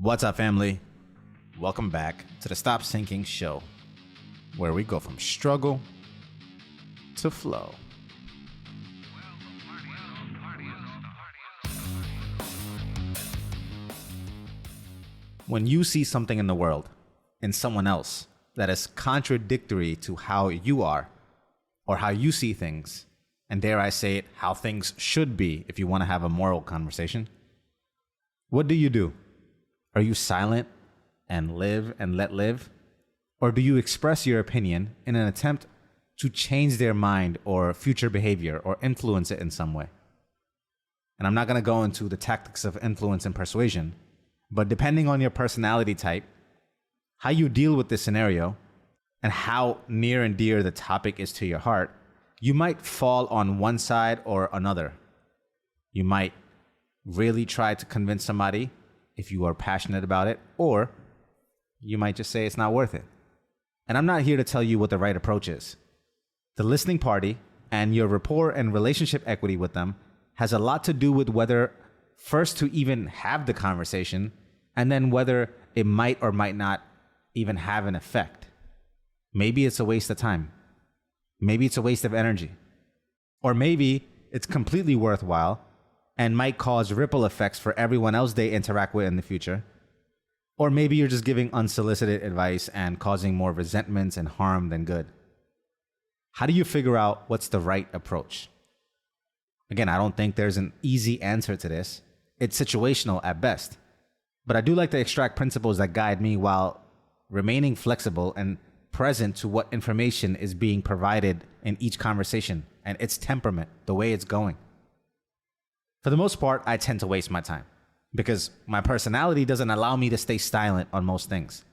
What's up, family? Welcome back to the Stop Sinking Show, where we go from struggle to flow. When you see something in the world, in someone else, that is contradictory to how you are, or how you see things, and dare I say it, how things should be if you want to have a moral conversation, what do? Are you silent and live and let live? Or do you express your opinion in an attempt to change their mind or future behavior or influence it in some way? And I'm not going to go into the tactics of influence and persuasion, but depending on your personality type, how you deal with this scenario, and how near and dear the topic is to your heart, you might fall on one side or another. You might really try to convince somebody if you are passionate about it, or you might just say it's not worth it. And I'm not here to tell you what the right approach is. The listening party and your rapport and relationship equity with them has a lot to do with whether first to even have the conversation, and then whether it might or might not even have an effect. Maybe it's a waste of time. Maybe it's a waste of energy. Or maybe it's completely worthwhile and might cause ripple effects for everyone else they interact with in the future. Or maybe you're just giving unsolicited advice and causing more resentments and harm than good. How do you figure out what's the right approach? Again, I don't think there's an easy answer to this. It's situational at best. But I do like to extract principles that guide me while remaining flexible and present to what information is being provided in each conversation and its temperament, the way it's going. For the most part, I tend to waste my time because my personality doesn't allow me to stay silent on most things.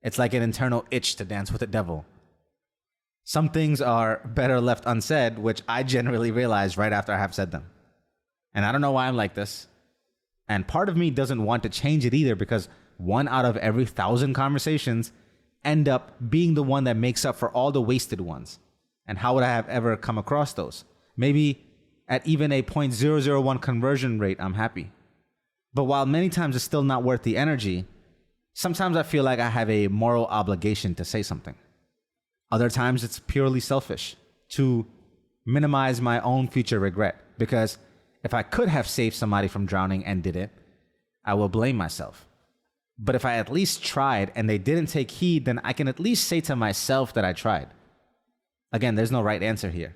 It's like an internal itch to dance with the devil. Some things are better left unsaid, which I generally realize right after I have said them. And I don't know why I'm like this. And part of me doesn't want to change it either, because 1 out of every 1,000 conversations end up being the one that makes up for all the wasted ones. And how would I have ever come across those? Maybe at even a 0.001 conversion rate, I'm happy. But while many times it's still not worth the energy, sometimes I feel like I have a moral obligation to say something. Other times it's purely selfish, to minimize my own future regret. Because if I could have saved somebody from drowning and did it, I will blame myself. But if I at least tried and they didn't take heed, then I can at least say to myself that I tried. Again, there's no right answer here.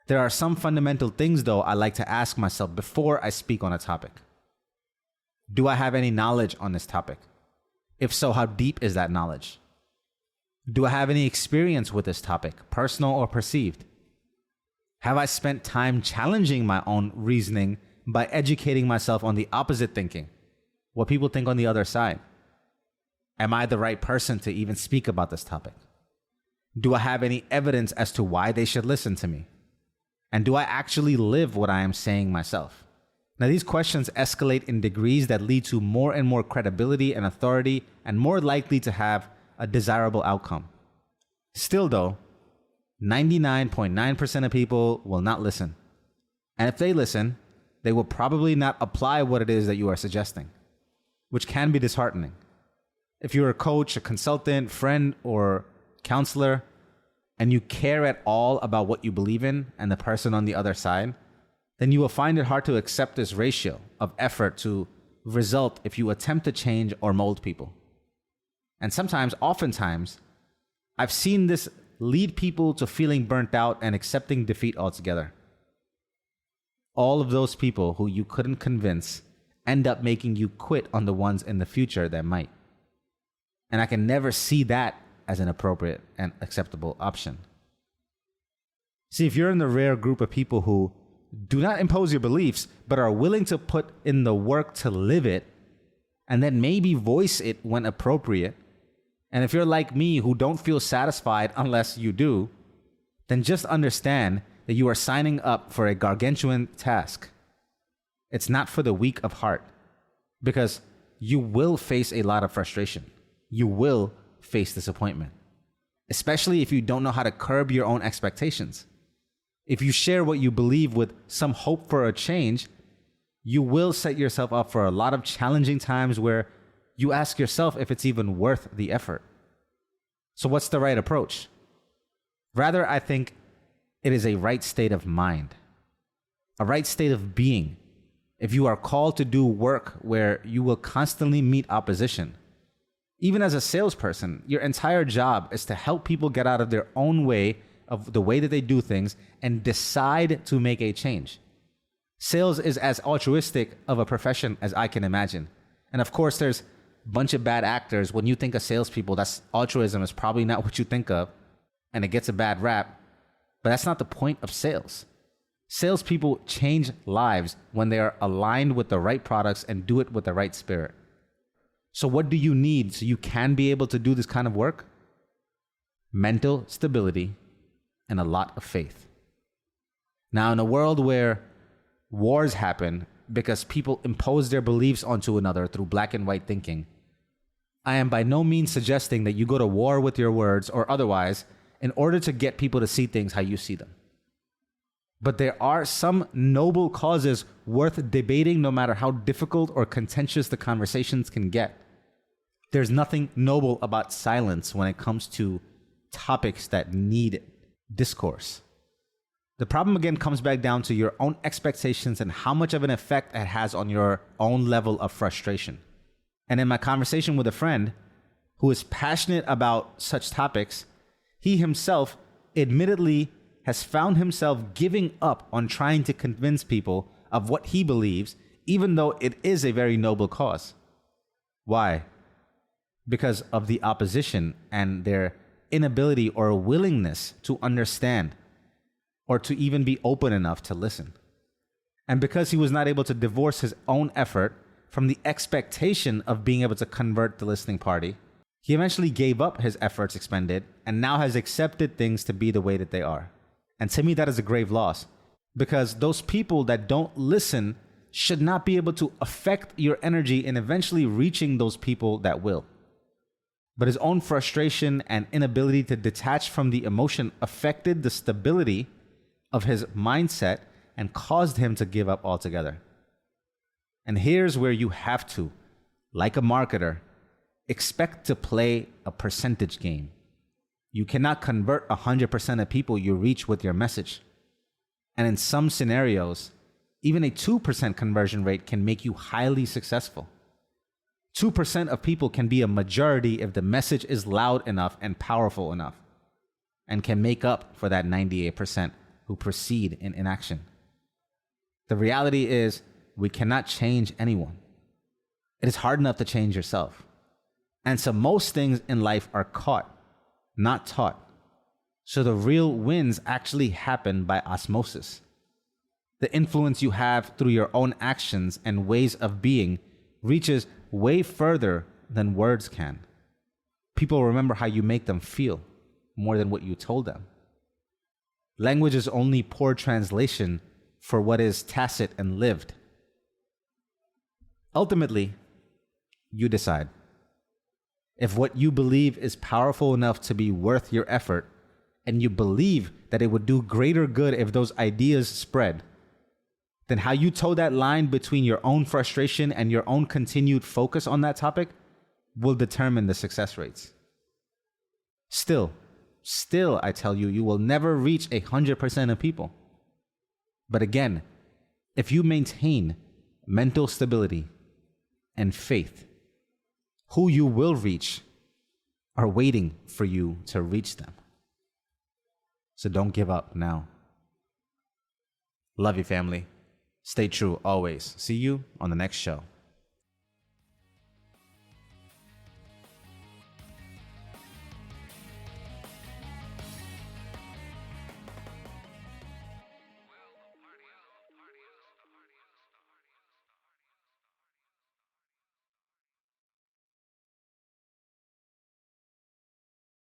There are some fundamental things, though, I like to ask myself before I speak on a topic. Do I have any knowledge on this topic? If so, how deep is that knowledge? Do I have any experience with this topic, personal or perceived? Have I spent time challenging my own reasoning by educating myself on the opposite thinking, what people think on the other side? Am I the right person to even speak about this topic? Do I have any evidence as to why they should listen to me? And do I actually live what I am saying myself? Now, these questions escalate in degrees that lead to more and more credibility and authority, and more likely to have a desirable outcome. Still, though, 99.9% of people will not listen. And if they listen, they will probably not apply what it is that you are suggesting, which can be disheartening. If you're a coach, a consultant, friend, or counselor, and you care at all about what you believe in and the person on the other side, then you will find it hard to accept this ratio of effort to result if you attempt to change or mold people. And sometimes, oftentimes, I've seen this lead people to feeling burnt out and accepting defeat altogether. All of those people who you couldn't convince end up making you quit on the ones in the future that might. And I can never see that as an appropriate and acceptable option. See, if you're in the rare group of people who do not impose your beliefs, but are willing to put in the work to live it, and then maybe voice it when appropriate, and if you're like me who don't feel satisfied unless you do, then just understand that you are signing up for a gargantuan task. It's not for the weak of heart, because you will face a lot of frustration. You will face disappointment, especially if you don't know how to curb your own expectations. If you share what you believe with some hope for a change, you will set yourself up for a lot of challenging times where you ask yourself if it's even worth the effort. So what's the right approach? Rather, I think it is a right state of mind, a right state of being. If you are called to do work where you will constantly meet opposition, even as a salesperson, your entire job is to help people get out of their own way of the way that they do things and decide to make a change. Sales is as altruistic of a profession as I can imagine. And of course, there's a bunch of bad actors. When you think of salespeople, that's altruism is probably not what you think of, and it gets a bad rap. But that's not the point of sales. Salespeople change lives when they are aligned with the right products and do it with the right spirit. So what do you need so you can be able to do this kind of work? Mental stability and a lot of faith. Now, in a world where wars happen because people impose their beliefs onto another through black and white thinking, I am by no means suggesting that you go to war with your words or otherwise in order to get people to see things how you see them. But there are some noble causes worth debating no matter how difficult or contentious the conversations can get. There's nothing noble about silence when it comes to topics that need discourse. The problem again comes back down to your own expectations and how much of an effect it has on your own level of frustration. And in my conversation with a friend who is passionate about such topics, he himself admittedly has found himself giving up on trying to convince people of what he believes, even though it is a very noble cause. Why? Because of the opposition and their inability or willingness to understand or to even be open enough to listen. And because he was not able to divorce his own effort from the expectation of being able to convert the listening party, he eventually gave up his efforts expended and now has accepted things to be the way that they are. And to me, that is a grave loss, because those people that don't listen should not be able to affect your energy in eventually reaching those people that will. But his own frustration and inability to detach from the emotion affected the stability of his mindset and caused him to give up altogether. And here's where you have to, like a marketer, expect to play a percentage game. You cannot convert 100% of people you reach with your message. And in some scenarios, even a 2% conversion rate can make you highly successful. 2% of people can be a majority if the message is loud enough and powerful enough, and can make up for that 98% who proceed in inaction. The reality is, we cannot change anyone. It is hard enough to change yourself. And so most things in life are caught, not taught. So the real wins actually happen by osmosis. The influence you have through your own actions and ways of being reaches way further than words can. People remember how you make them feel more than what you told them. Language is only poor translation for what is tacit and lived. Ultimately, you decide. If what you believe is powerful enough to be worth your effort, and you believe that it would do greater good if those ideas spread, then how you toe that line between your own frustration and your own continued focus on that topic will determine the success rates. Still, I tell you, you will never reach 100% of people. But again, if you maintain mental stability and faith, who you will reach are waiting for you to reach them. So don't give up now. Love you, family. Stay true always. See you on the next show.